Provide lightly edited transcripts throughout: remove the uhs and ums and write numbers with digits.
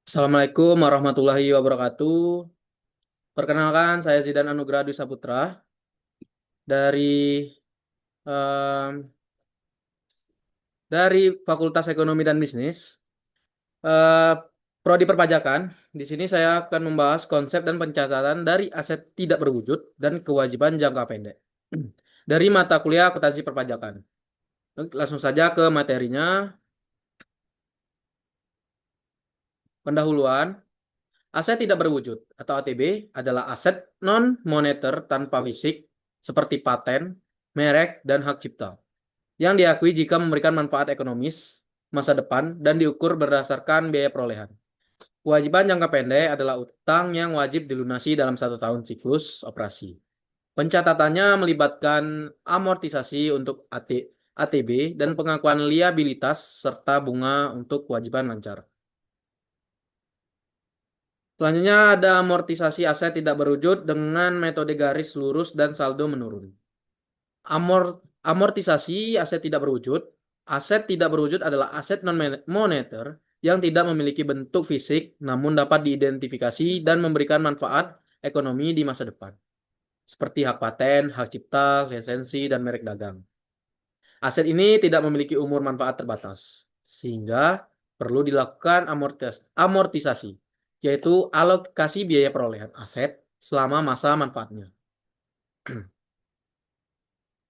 Assalamualaikum warahmatullahi wabarakatuh. Perkenalkan, saya Zidan Anugrah Dwi Saputra dari em, dari Fakultas Ekonomi dan Bisnis, eh, Prodi Perpajakan. Di sini saya akan membahas konsep dan pencatatan dari aset tidak berwujud dan kewajiban jangka pendek dari mata kuliah akuntansi perpajakan. Langsung saja ke materinya. Pendahuluan. Aset tidak berwujud atau ATB adalah aset non-moneter tanpa fisik seperti paten, merek, dan hak cipta yang diakui jika memberikan manfaat ekonomis, masa depan, dan diukur berdasarkan biaya perolehan. Kewajiban jangka pendek adalah utang yang wajib dilunasi dalam 1 tahun siklus operasi. Pencatatannya melibatkan amortisasi untuk ATB dan pengakuan liabilitas serta bunga untuk kewajiban lancar. Selanjutnya ada amortisasi aset tidak berwujud dengan metode garis lurus dan saldo menurun. Amortisasi aset tidak berwujud. Aset tidak berwujud adalah aset non-moneter yang tidak memiliki bentuk fisik namun dapat diidentifikasi dan memberikan manfaat ekonomi di masa depan. Seperti hak paten, hak cipta, lisensi, dan merek dagang. Aset ini tidak memiliki umur manfaat terbatas, sehingga perlu dilakukan amortisasi, yaitu alokasi biaya perolehan aset selama masa manfaatnya.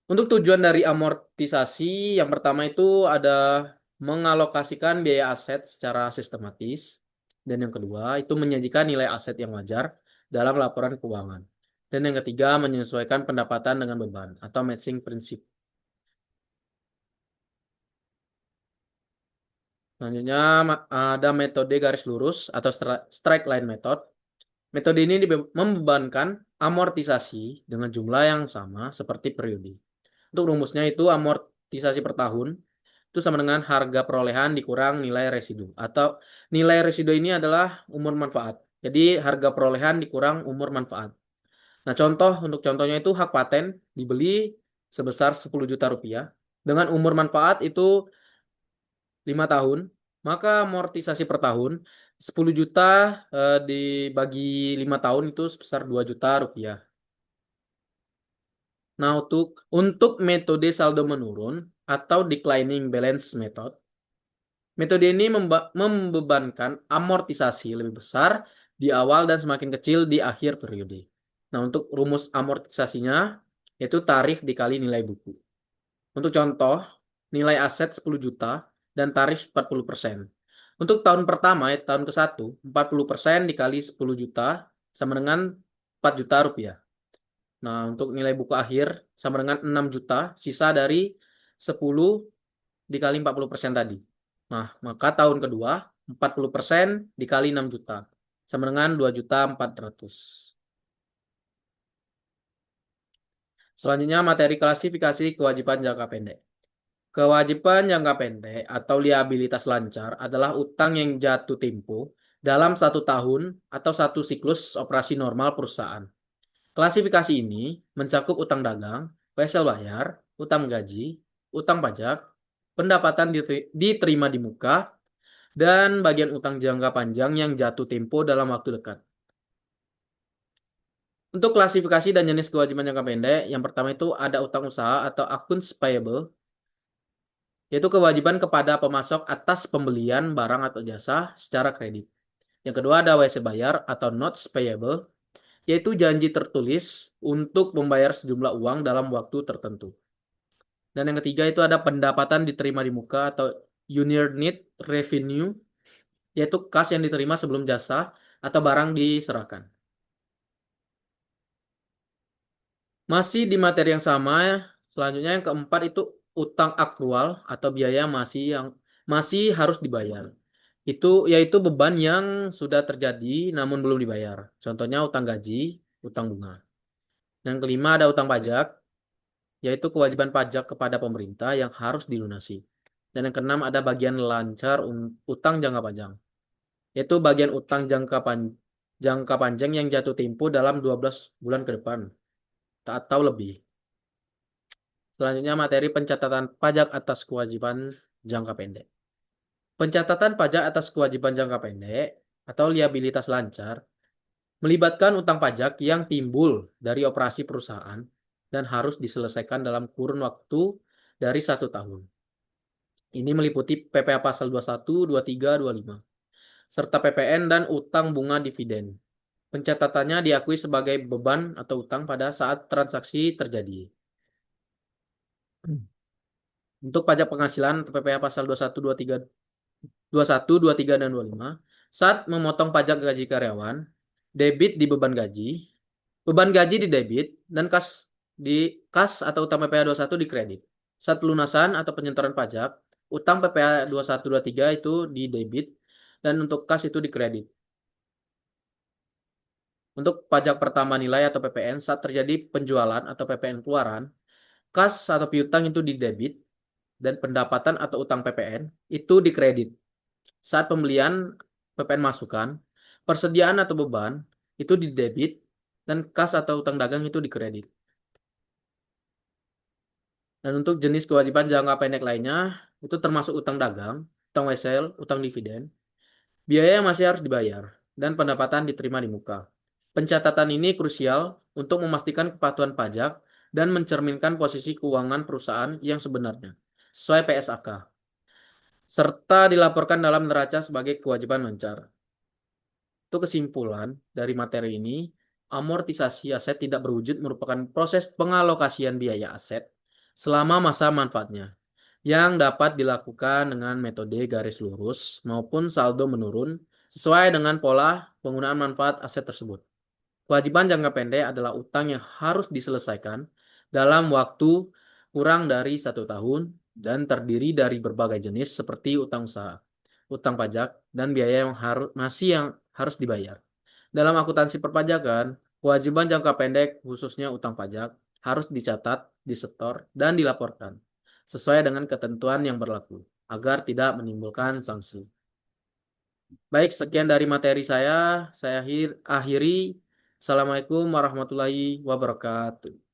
Untuk tujuan dari amortisasi, yang pertama itu ada mengalokasikan biaya aset secara sistematis, dan yang kedua itu menyajikan nilai aset yang wajar dalam laporan keuangan. Dan yang ketiga menyesuaikan pendapatan dengan beban atau matching prinsip. Selanjutnya ada metode garis lurus atau straight line method. Metode ini membebankan amortisasi dengan jumlah yang sama seperti periode. Untuk rumusnya itu amortisasi per tahun itu sama dengan harga perolehan dikurang nilai residu. Atau nilai residu ini adalah umur manfaat. Jadi harga perolehan dikurang umur manfaat. Nah, untuk contohnya itu hak paten dibeli sebesar 10 juta rupiah. Dengan umur manfaat itu 5 tahun, maka amortisasi per tahun 10 juta dibagi 5 tahun itu sebesar 2 juta rupiah. Nah, untuk metode saldo menurun atau declining balance method, metode ini membebankan amortisasi lebih besar di awal dan semakin kecil di akhir periode. Nah, untuk rumus amortisasinya yaitu tarif dikali nilai buku. Untuk contoh, nilai aset 10 juta dan tarif 40%. Untuk tahun pertama, tahun ke-1, 40% dikali 10 juta sama dengan 4 juta rupiah. Nah, untuk nilai buku akhir sama dengan 6 juta, sisa dari 10 dikali 40% tadi. Nah, maka tahun kedua, 40% dikali 6 juta, sama dengan 2 juta 400. Selanjutnya, materi klasifikasi kewajiban jangka pendek. Kewajiban jangka pendek atau liabilitas lancar adalah utang yang jatuh tempo dalam 1 tahun atau satu siklus operasi normal perusahaan. Klasifikasi ini mencakup utang dagang, wesel bayar, utang gaji, utang pajak, pendapatan diterima di muka, dan bagian utang jangka panjang yang jatuh tempo dalam waktu dekat. Untuk klasifikasi dan jenis kewajiban jangka pendek, yang pertama itu ada utang usaha atau accounts payable, yaitu kewajiban kepada pemasok atas pembelian barang atau jasa secara kredit. Yang kedua ada WC bayar atau notes payable, yaitu janji tertulis untuk membayar sejumlah uang dalam waktu tertentu. Dan yang ketiga itu ada pendapatan diterima di muka atau unearned revenue, yaitu kas yang diterima sebelum jasa atau barang diserahkan. Masih di materi yang sama, selanjutnya yang keempat itu utang akrual atau biaya masih harus dibayar. Itu yaitu beban yang sudah terjadi namun belum dibayar. Contohnya utang gaji, utang bunga. Yang kelima ada utang pajak, yaitu kewajiban pajak kepada pemerintah yang harus dilunasi. Dan yang keenam ada bagian lancar utang jangka panjang, yaitu bagian utang jangka panjang yang jatuh tempo dalam 12 bulan ke depan atau lebih. Selanjutnya materi pencatatan pajak atas kewajiban jangka pendek. Pencatatan pajak atas kewajiban jangka pendek atau liabilitas lancar melibatkan utang pajak yang timbul dari operasi perusahaan dan harus diselesaikan dalam kurun waktu dari 1 tahun. Ini meliputi PPh pasal 21, 23, 25, serta PPN dan utang bunga dividen. Pencatatannya diakui sebagai beban atau utang pada saat transaksi terjadi. Untuk pajak penghasilan atau PPh pasal 21, 23, 21, 23, dan 25, saat memotong pajak gaji karyawan, debit di beban gaji di debit, dan kas atau utang PPh 21 di kredit. Saat pelunasan atau penyetoran pajak, utang PPh 21, 23 itu di debit, dan untuk kas itu di kredit. Untuk pajak pertama nilai atau PPN, saat terjadi penjualan atau PPN keluaran, kas atau piutang itu di debit, dan pendapatan atau utang PPN itu di kredit. Saat pembelian PPN masukan, persediaan atau beban itu di debit, dan kas atau utang dagang itu di kredit. Dan untuk jenis kewajiban jangka pendek lainnya, itu termasuk utang dagang, utang wesel, utang dividen, biaya yang masih harus dibayar, dan pendapatan diterima di muka. Pencatatan ini krusial untuk memastikan kepatuhan pajak dan mencerminkan posisi keuangan perusahaan yang sebenarnya, sesuai PSAK, serta dilaporkan dalam neraca sebagai kewajiban mencar. Untuk kesimpulan dari materi ini, amortisasi aset tidak berwujud merupakan proses pengalokasian biaya aset selama masa manfaatnya, yang dapat dilakukan dengan metode garis lurus maupun saldo menurun sesuai dengan pola penggunaan manfaat aset tersebut. Kewajiban jangka pendek adalah utang yang harus diselesaikan dalam waktu kurang dari 1 tahun dan terdiri dari berbagai jenis seperti utang usaha, utang pajak, dan biaya yang harus dibayar. Dalam akuntansi perpajakan, kewajiban jangka pendek khususnya utang pajak harus dicatat, disetor, dan dilaporkan sesuai dengan ketentuan yang berlaku agar tidak menimbulkan sanksi. Baik, sekian dari materi saya akhiri. Assalamualaikum warahmatullahi wabarakatuh.